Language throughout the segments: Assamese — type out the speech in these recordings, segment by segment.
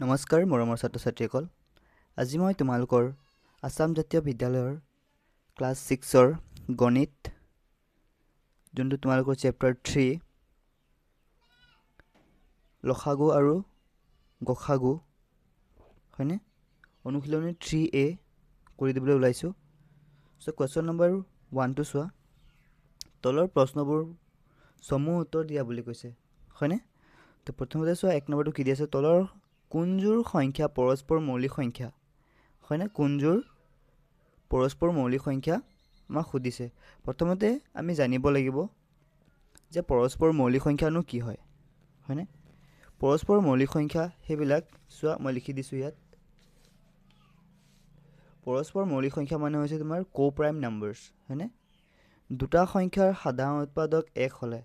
নমস্কাৰ মৰমৰ ছাত্ৰ-ছাত্ৰীসকল। আজি মই তোমালোকৰ আসাম জাতীয় বিদ্যালয়ৰ ক্লাছ 6ৰ গণিত যোনটো তোমালোকৰ চেপ্টাৰ 3 লসাগু আৰু গসাগু হয়নে অনুশীলনী 3A কৰি দিবলৈ ওলাইছো। সো কোৱেশ্চন নম্বৰ 1 টো চোৱা। তলৰ প্ৰশ্নবোৰ সমূহ উত্তৰ দিয়া বুলি কৈছে হয়নে। তো প্ৰথমতে চোৱা 1 নম্বৰটো কি দিছে তলৰ কোনজোৰ সংখ্যা পৰস্পৰ মৌলিক সংখ্যা হয়নে কোনজোৰ পৰস্পৰ মৌলিক সংখ্যা আমাক সুধিছে। প্ৰথমতে আমি জানিব লাগিব যে পৰস্পৰ মৌলিক সংখ্যানো কি হয় হয়নে। পৰস্পৰ মৌলিক সংখ্যা হেবিলাক চোৱা মই লিখি দিছো ইয়াত। পৰস্পৰ মৌলিক সংখ্যা মানে হৈছে তোমাৰ কো-প্ৰাইম নাম্বাৰছ হয়নে। দুটা সংখ্যাৰ সাধাৰণ উৎপাদক 1 হলে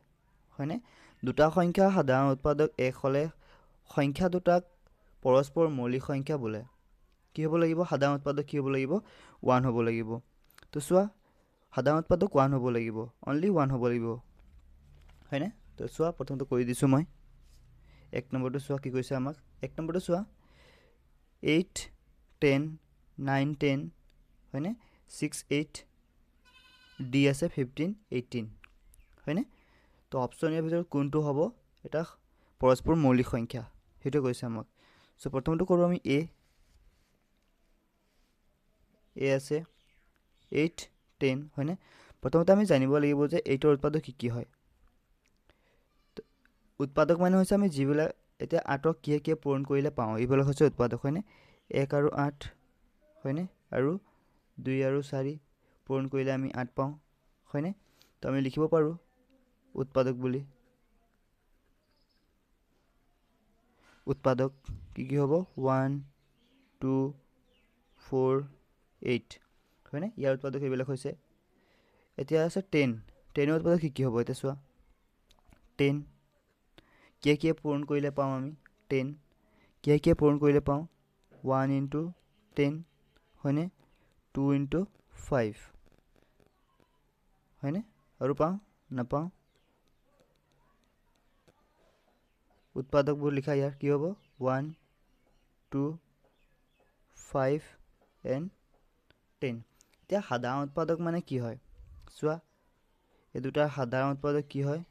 হয়নে। দুটা সংখ্যাৰ সাধাৰণ উৎপাদক 1 হলে সংখ্যা দুটাক পৰস্পৰ মৌলিক সংখ্যা বোলে। কি হ'ব লাগিব সাধাৰণ উৎপাদক কি হ'ব লাগিব 1 হ'ব লাগিব। তো চোৱা সাধাৰণ উৎপাদক 1 হ'ব লাগিব অনলি 1 হ'ব লাগিব হয়নে। তো চোৱা প্ৰথমটো কৰি দিছো মই 1 নম্বৰটো চোৱা কি কৈছে আমাক 1 নম্বৰটো চোৱা 8 10 9 10 হয়নে 6 8 ডি আছে 15 18 হয়নে। তো অপচনৰ ভিতৰত কোনটো হ'ব এটা পৰস্পৰ মৌলিক সংখ্যা হেতু কৈছে আমাক। সো প্ৰথমটো কৰো আমি a আছে 8 10 হয়নে। প্ৰথমতে আমি জানিব লাগিব যে 8 ৰ উৎপাদক কি হয়। উৎপাদক মানে হৈছে আমি যিবিলাক এতিয়া 8ক কিহে পূৰণ কৰিলে পাওঁ এইবিলাক হৈছে উৎপাদক হয়নে। 1 আৰু 8 হয়নে আৰু 2 আৰু 4 পূৰণ কৰিলে আমি 8 পাওঁ হয়নে। তো আমি লিখিব পাৰো উৎপাদক বুলি। উৎপাদক কি হ'ব 1 2 4 8 হয়নে। ইয়াৰ উৎপাদক এইবিলাক হৈছে। এতিয়া আছে 10 10 ৰ উৎপাদক কি হ'ব এতিয়া চোৱা 10 কিহে পূৰণ কৰিলে পাওঁ আমি 10 কিহে পূৰণ কৰিলে পাওঁ 1 into 10 হয়নে 2 into 5 হয়নে আৰু পাওঁ নাপাওঁ। উৎপাদকবোৰ লিখা ইয়াৰ কি হ'ব 1 2 5 and 10। এতিয়া সাধাৰণ উৎপাদক মানে কি হয় চোৱা এই দুটাৰ সাধাৰণ উৎপাদক কি হয়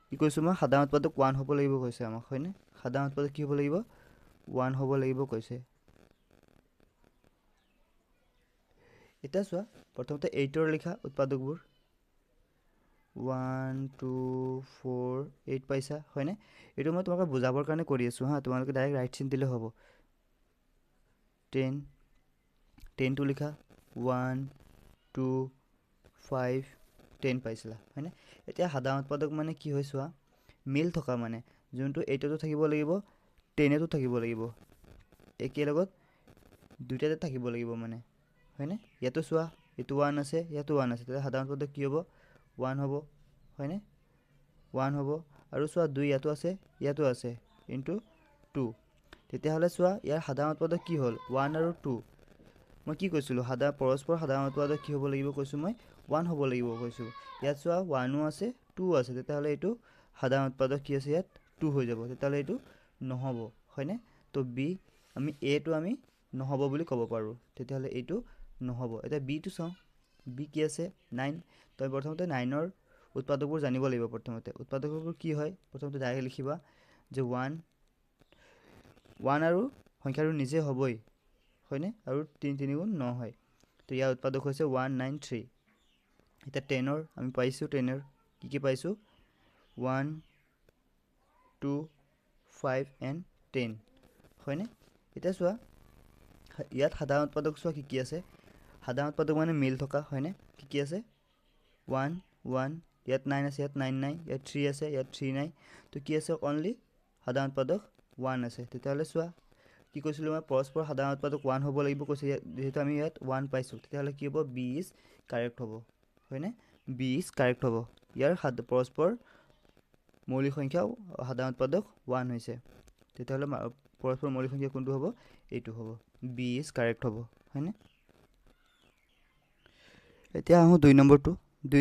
কি কৈছো মই সাধাৰণ উৎপাদক 1 হ'ব লাগিব কৈছে আমাক হয়নে। সাধাৰণ উৎপাদক কি হ'ব লাগিব 1 হ'ব লাগিব কৈছে। এটা চোৱা প্ৰথমতে 8 ৰ লিখা উৎপাদকবোৰ 1 2 4 8 পাইছা হয়নে। এটো মই তোমাক বুজাবৰ কাৰণে কৰি আছো হা তোমালোকে ডাইৰেক্ট ৰাইট চিন দিলে হ'ব। 10 10 টো লিখা 1 2 5 10 পাইছিলা হয়নে। এতিয়া সাধাৰণ উৎপাদক মানে কি হয় চোৱা মিল থকা মানে যোনটো 8 তো থাকিব লাগিব 10 তো থাকিব লাগিব একে লগত দুইটাতে থাকিব লাগিব মানে হয়নে। ইয়াতো চোৱা এটো 1 আছে ইয়াতো 1 আছে তেতিয়া সাধাৰণ উৎপাদক কি হ'ব 1 হ'ব হয়নে 1 হ'ব আৰু চোৱা 2 ইয়াতো আছে ইনটু 2 তেতিয়া হলে চোৱা ইয়াৰ সাধাৰণ উৎপাদক কি হ'ল 1 আৰু 2 মই কি কৈছিলো পৰস্পৰ সাধাৰণ উৎপাদক কি হ'ব লাগিব কৈছো মই 1 হ'ব লাগিব কৈছো। ইয়াত চোৱা 1 ও আছে 2 আছে তেতিয়া হলে এটো সাধাৰণ উৎপাদক কি আছে ইয়াত 2 হৈ যাব তেতিয়া হলে এটো নহব হয়নে। তো b আমি a টো আমি নহব বুলি ক'ব পাৰো তেতিয়া হলে এটো নহব। এটা b টো চাও b কি আছে 9 তই প্ৰথমতে 9 ৰ উৎপাদকবোৰ জানিব লাগিব। প্ৰথমতে উৎপাদকবোৰ কি হয় প্ৰথমতে ডাইৰেক্ট লিখিবা যে 1 আৰু সংখ্যাটো নিজে হ'বই হয়নে আৰু 3 3 গুণ 9 হয়। তো ইয়াৰ উৎপাদক হৈছে 193। এটা 10 ৰ আমি পাইছো 10 ৰ কি পাইছো 1 2 5 and 10 হয়নে। এটা চোৱা ইয়াত সাধাৰণ উৎপাদক চোৱা কি আছে সাধাৰণ উৎপাদক মানে মিল থকা হয়নে কি আছে 1 1 ইয়াত 9 আছে ইয়াত 9 নাই ইয়াত 3 আছে ইয়াত 3 নাই তো কি আছে অনলি সাধাৰণ উৎপাদক 1 আছে। তেতিয়া হলে চোৱা কি কৈছিলো মই পৰস্পৰ সাধাৰণ উৎপাদক 1 হ'ব লাগিব কৈছে যেহেতু আমি ইয়াত 1 পাইছো তেতিয়া হলে কি হ'ব b is কাৰেক্ট হ'ব হয়নে b is কাৰেক্ট হ'ব। ইয়াৰ পৰস্পৰ মৌলিক সংখ্যা সাধাৰণ উৎপাদক 1 হৈছে তেতিয়া হলে পৰস্পৰ মৌলিক সংখ্যা কোনটো হ'ব এইটো হ'ব b is কাৰেক্ট হ'ব হয়নে। এতিয়া আহো 2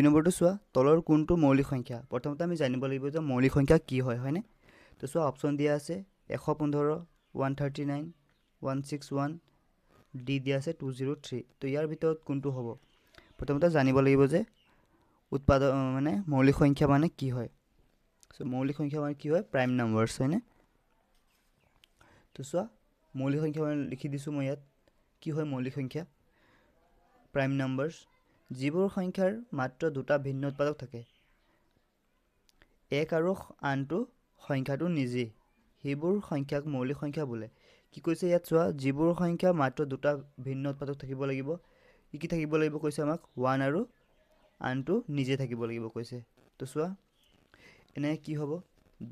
নম্বৰটো চোৱা তলৰ কোনটো মৌলিক সংখ্যা প্ৰথমতে আমি জানিব লাগিব যে মৌলিক সংখ্যা কি হয় হয়নে। তো চোৱা অপচন দিয়া আছে 115 139 161 ডি দিয়া আছে 203 তো ইয়াৰ ভিতৰত কোনটো হ'ব প্ৰথমতে জানিব লাগিব যে উৎপাদক মানে মৌলিক সংখ্যা মানে কি হয় সো মৌলিক সংখ্যা মানে কি হয় প্ৰাইম নাম্বাৰছ হয়নে তো চোৱা মৌলিক সংখ্যা মানে লিখি দিছো মই ইয়াত কি হয় মৌলিক সংখ্যা প্ৰাইম নাম্বাৰছ যিবোৰ সংখ্যাৰ মাত্ৰ দুটা ভিন্ন উৎপাদক থাকে এক আৰু আনটো সংখ্যাটো নিজে সেইবোৰ সংখ্যাক মৌলিক সংখ্যা বোলে কি কৈছে ইয়াত চোৱা যিবোৰ সংখ্যা মাত্ৰ দুটা ভিন্ন উৎপাদক থাকিব লাগিব কি থাকিব লাগিব কৈছে আমাক 1 আৰু আনটো নিজে থাকিব লাগিব কৈছে তো চোৱা এনে কি হ'ব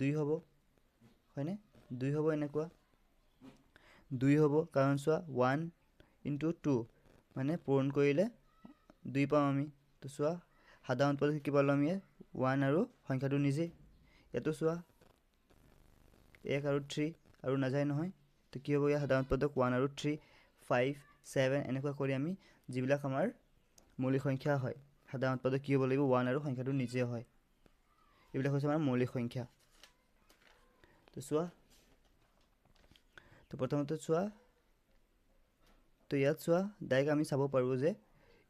2 হ'ব হয়নে 2 হ'ব এনেকুৱা 2 হ'ব কাৰণ চোৱা 1 * 2 মানে পূৰণ কৰিলে 2 পাম আমি তো চোৱা সাধাৰণ উৎপাদক কি পালো আমি 1 আৰু সংখ্যাটো নিজে এটো চোৱা 1 আৰু 3 আৰু না যায় নহয় তো কি হ'ব ইয়া সাধাৰণ উৎপাদক 1 আৰু 3 5 7 এনেকুৱা কৰি আমি যিবিলাক আমাৰ মৌলিক সংখ্যা হয় সাধাৰণ উৎপাদক কি হ'ব লাগিব 1 আৰু সংখ্যাটো নিজে হয় এইবিলাক হৈছে আমাৰ মৌলিক সংখ্যা তো চোৱা তো প্ৰথমতে চোৱা তো ইয়াত চোৱা ডাইৰেক্ট আমি চাব পাৰো যে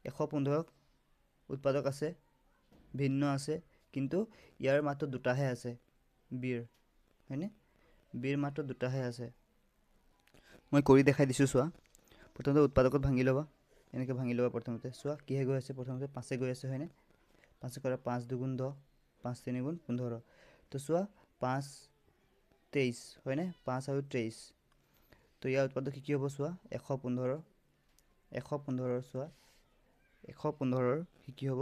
115 উৎপাদক আছে ভিন্ন আছে কিন্তু ইয়াৰ মাত্ৰ দুটাহে আছে বিৰ হয়নে বিৰ মাত্ৰ দুটাহে আছে মই কৰি দেখাই দিছো চোৱা প্ৰথমতে উৎপাদকত ভাঙি লবা এনেকৈ ভাঙি লবা প্ৰথমতে চোৱা কিহে গৈ আছে প্ৰথমতে 5 গৈ আছে হয়নে 5 কৰা 5 2 10 5 3 15 তো চোৱা 5 23 হয়নে 5 আৰু 23 তো ইয়াৰ উৎপাদক কি হ'ব চোৱা 115 চোৱা 115 কি হ'ব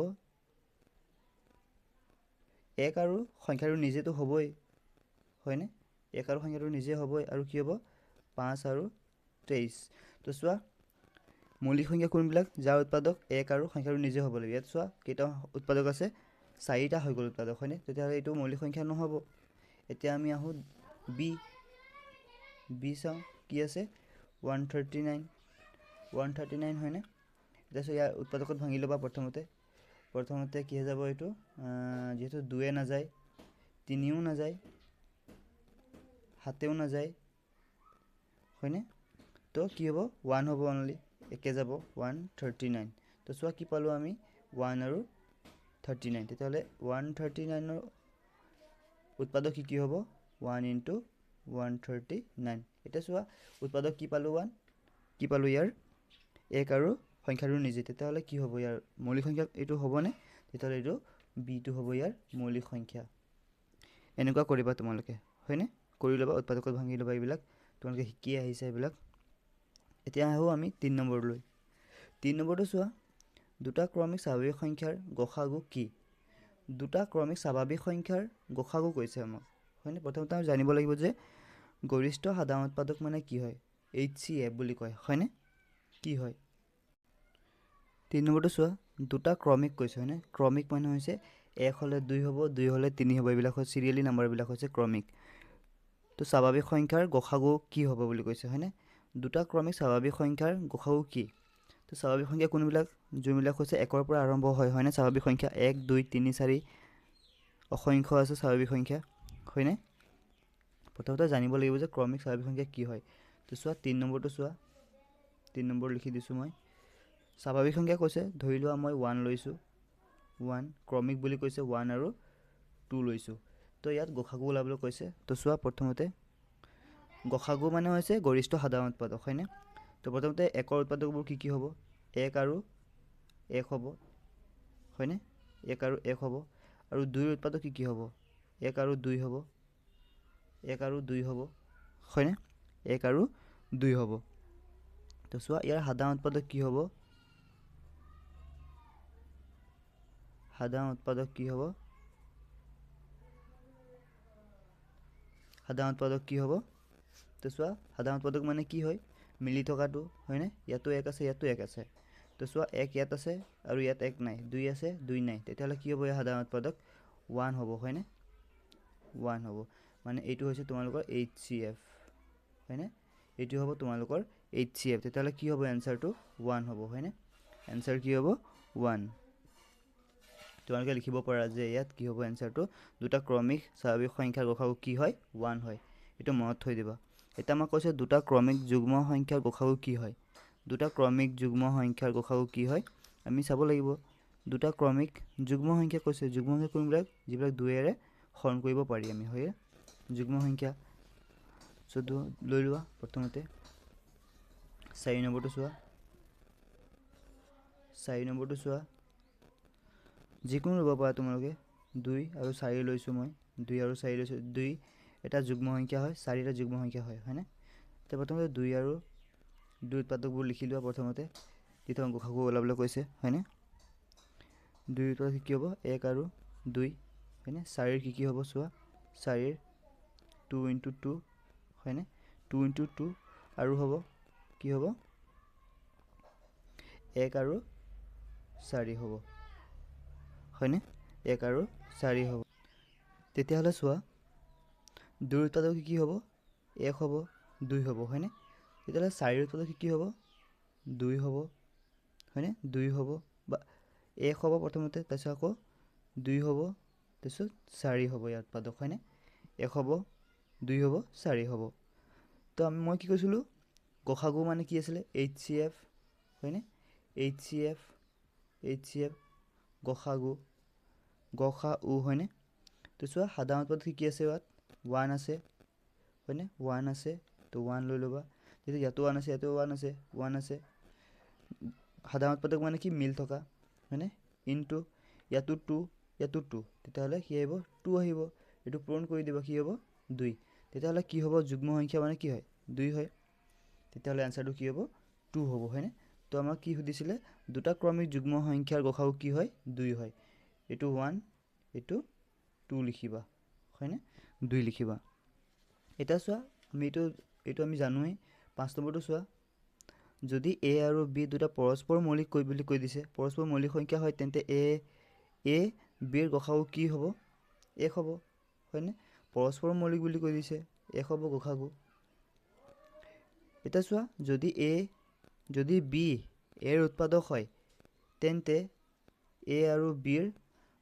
1 আৰু সংখ্যাটো নিজেতো হ'বই হয়নে 1 আৰু সংখ্যাটো নিজে হ'বই আৰু কি হ'ব 5 আৰু 23 তো চোৱা মৌলিক সংখ্যা কোনবিলাক যাৰ উৎপাদক 1 আৰু সংখ্যাটো নিজে হ'ব লাগিব ইয়াত চোৱা কেইটা উৎপাদক আছে 4টা হৈ গ'ল উৎপাদক হয়নে তেতিয়াহ'লে এইটো মৌলিক সংখ্যা নহ'ব এতিয়া আমি আহো বি চাওঁ কি আছে 139 হয়নে এতিয়া ইয়াৰ উৎপাদকত ভাঙি ল'বা প্ৰথমতে কি হৈ যাব এইটো যেহেতু 2 নাযায় 3ও নাযায় 7ও নাযায় হয়নে তো কি হ'ব 1 হ'ব অনলি একে যাব 139 তো চোৱা কি পালো আমি 1 আৰু 39 তেতিয়াহ'লে 139 ৰ উৎপাদক কি হ'ব 1 * 139 এতিয়া চোৱা উৎপাদক কি পালো 1 কি পালো ইয়াৰ 1 আৰু সংখ্যাটো নিজে তেতিয়াহ'লে কি হ'ব ইয়াৰ মৌলিক সংখ্যা এইটো হ'বনে তেতিয়াহ'লে এইটো b টো হ'ব ইয়াৰ মৌলিক সংখ্যা এনেকুৱা কৰিবা তোমালোকে হয়নে কৰি লবা উৎপাদকত ভাঙি লবা এইবিলাক তোমালোকে শিকি আহিছে এইবিলাক এতিয়া আহো আমি 3 নম্বৰলৈ 3 নম্বৰটো চোৱা দুটা ক্ৰমিক স্বাভাৱিক সংখ্যাৰ গসাগু কি দুটা ক্ৰমিক স্বাভাৱিক সংখ্যাৰ গসাগু কৈছে আমাক হয়নে প্ৰথমতে আমি জানিব লাগিব যে গৰিষ্ঠ সাধাৰণ উৎপাদক মানে কি হয় HCF বুলি কয় হয়নে কি হয় 3 নম্বৰটো চোৱা দুটা ক্ৰমিক কৈছে হয়নে ক্ৰমিক মানে হৈছে 1 হলে 2 হ'ব 2 হলে 3 হ'ব এইবিলাক হয় সিৰিয়ালি নাম্বাৰ বিলাক হৈছে ক্ৰমিক তো স্বাভাৱিক সংখ্যাৰ গসাগু কি হ'ব বুলি কৈছে হয়নে দুটা ক্ৰমিক স্বাভাৱিক সংখ্যাৰ গসাগু কি তো স্বাভাৱিক সংখ্যা কোনবিলাক যোনবিলাক হৈছে 1 ৰ পৰা আৰম্ভ হয় হয়নে স্বাভাৱিক সংখ্যা 1 2 3 4 অসংখ্য আছে স্বাভাৱিক সংখ্যা হয়নে প্ৰথমতে জানিব লাগিব যে ক্ৰমিক স্বাভাৱিক সংখ্যা কি হয় তো চোৱা 3 নম্বৰটো চোৱা 3 নম্বৰ লিখি দিছো মই স্বাভাৱিক সংখ্যা কৈছে ধৰি লোৱা মই 1 লৈছো 1 ক্ৰমিক বুলি কৈছে 1 আৰু 2 লৈছো তো ইয়াত গসাগু ওলাবলৈ কৈছে তো চোৱা প্ৰথমতে গসাগু মানে হৈছে গৰিষ্ঠ সাধাৰণ উৎপাদক হয়নে তো প্ৰথমতে 1 ৰ উৎপাদকবোৰ কি হ'ব 1 আৰু 1 হ'ব হয়নে 1 আৰু 1 হ'ব আৰু 2 ৰ উৎপাদক কি হ'ব 1 আৰু 2 হ'ব 1 আৰু 2 হ'ব হয়নে 1 আৰু 2 হ'ব তো চোৱা ইয়াৰ সাধাৰণ উৎপাদক কি হ'ব সাধাৰণ উৎপাদক কি হ'ব তো চোৱা সাধাৰণ উৎপাদক মানে কি হয় মিলি থকাটো হয়নে ইয়াতো 1 আছে ইয়াতো 1 আছে তো চোৱা 1 ইয়াত আছে আৰু ইয়াত 1 নাই 2 আছে 2 নাই তেতিয়াহ'লে কি হ'ব ইয়াৰ সাধাৰণ উৎপাদক 1 হ'ব হয়নে 1 হ'ব মানে এইটো হৈছে তোমালোকৰ HCF হয়নে এইটো হ'ব তোমালোকৰ HCF তেতিয়াহ'লে কি হ'ব এনসাৰটো 1 হ'ব হয়নে এনসাৰ কি হ'ব 1 তোমালোকে লিখিব পাৰা যে ইয়াত কি হ'ব এনসাৰটো দুটা ক্ৰমিক স্বাভাৱিক সংখ্যাৰ গসাগু কি হয় 1 হয় এইটো মনত থৈ দিবা এটা আমাক কৈছে দুটা ক্ৰমিক যুগ্ম সংখ্যাৰ গসাগু কি হয় দুটা ক্ৰমিক যুগ্ম সংখ্যাৰ গসাগু কি হয় আমি চাব লাগিব দুটা ক্ৰমিক যুগ্ম সংখ্যা কৈছে যুগ্ম সংখ্যা কোনবিলাক যিবিলাক 2 এৰে হৰণ কৰিব পাৰি আমি হয় যুগ্ম সংখ্যা সো লৈ লোৱা প্ৰথমতে 4 নম্বৰটো চোৱা 4 নম্বৰটো চোৱা যিকোনো ল'ব পাৰা তোমালোকে 2 আৰু 4 লৈছো মই 2 আৰু 4 লৈছো 2 এটা যুগ্ম সংখ্যা হয় 4 এটা যুগ্ম সংখ্যা হয় হয়নে তে প্ৰথমতে 2 আৰু 2 উৎপাদকবোৰ লিখি লোৱা প্ৰথমতে যেটা গসাগু ওলাবলৈ কৈছে হয়নে 2 উৎপাদক কি হ'ব 1 আৰু 2 হয়নে 4 কি কি হ'ব চোৱা 4 2 * 2 হয়নে 2 * 2 আৰু হ'ব কি হ'ব 1 আৰু 4 হ'ব হয়নে 1 আৰু 4 হ'ব তেতিয়া হলে চোৱা 2 উৎপাদক কি হ'ব 1 হ'ব 2 হ'ব হয়নে তেতিয়া 4 উৎপাদক কি হ'ব 2 হ'ব হয়নে 2 হ'ব বা 1 হ'ব প্ৰথমতে তাৰপিছত আকৌ 2 হ'ব তাৰপিছত 4 হ'ব ইয়াত উৎপাদক হয়নে 1 হ'ব 2 হ'ব 4 হ'ব তো মই কি কৈছিলো গসাগু মানে কি আছিল HCF হয়নে HCF গসাগু হয়নে তো চোৱা সাধাৰণ উৎপাদক কি আছে ইয়াত 1 আছে হয়নে 1 আছে তো 1 লৈ লবা যেতি ইয়াতো 1 আছে ইয়াতো 1 আছে 1 আছে সাধাৰণ উৎপাদক মানে কি মিল থকা হয়নে ইনটু ইয়াতো 2 ইয়াতো 2 তেতিয়া হলে কি আহিব 2 আহিব এটো পূৰণ কৰি দিবা কি হ'ব 2 তেতিয়া হলে কি হ'ব যুগ্ম সংখ্যা মানে কি হয় 2 হয় তেতিয়া হলে আনসাৰটো কি হ'ব 2 হ'ব হয়নে তো আমাক কি সুধিছিলে দুটা ক্ৰমিক যুগ্ম সংখ্যাৰ গসাগু কি হয় 2 হয় এটো 1 এটো 2 লিখিবা হয়নে 2 লিখিবা এটা চোৱা আমি এটো আমি জানোই 5 নম্বৰটো চোৱা যদি a আৰু b দুটা পৰস্পৰ মৌলিক বুলি কৈ দিছে পৰস্পৰ মৌলিক সংখ্যা হয় তেন্তে a b ৰ গসাগু কি হ'ব 1 হ'ব হয়নে পৰস্পৰ মৌলিক বুলি কৈ দিছে 1 হ'ব গসাগু এটা চোৱা যদি b a ৰ উৎপাদক হয় তেন্তে a আৰু b ৰ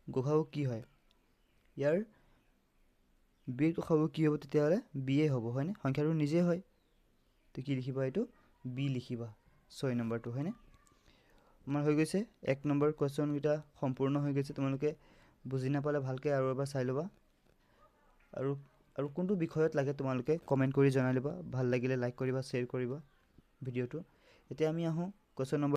গসাগু কি হয় ইয়াৰ b ৰ গসাগু কি হ'ব তেতিয়া হলে b এ হ'ব হয়নে সংখ্যাটো নিজে হয় তো কি লিখিবা এটো b লিখিবা 6 নম্বৰটো হয়নে আমাৰ হৈ গৈছে 1 নম্বৰ কোৱেশ্চন গিটা সম্পূৰ্ণ হৈ গৈছে তোমালোকে বুজি নাপালে ভালকে আৰু এবাৰ চাই লবা আৰু কোনটো বিষয়ত লাগে তোমালোকে কমেন্ট কৰি জনাই দিবা ভাল লাগিলে লাইক কৰিবা শেয়াৰ কৰিবা ভিডিওটো এতিয়া আমি আহো কোৱেশ্চন নম্বৰ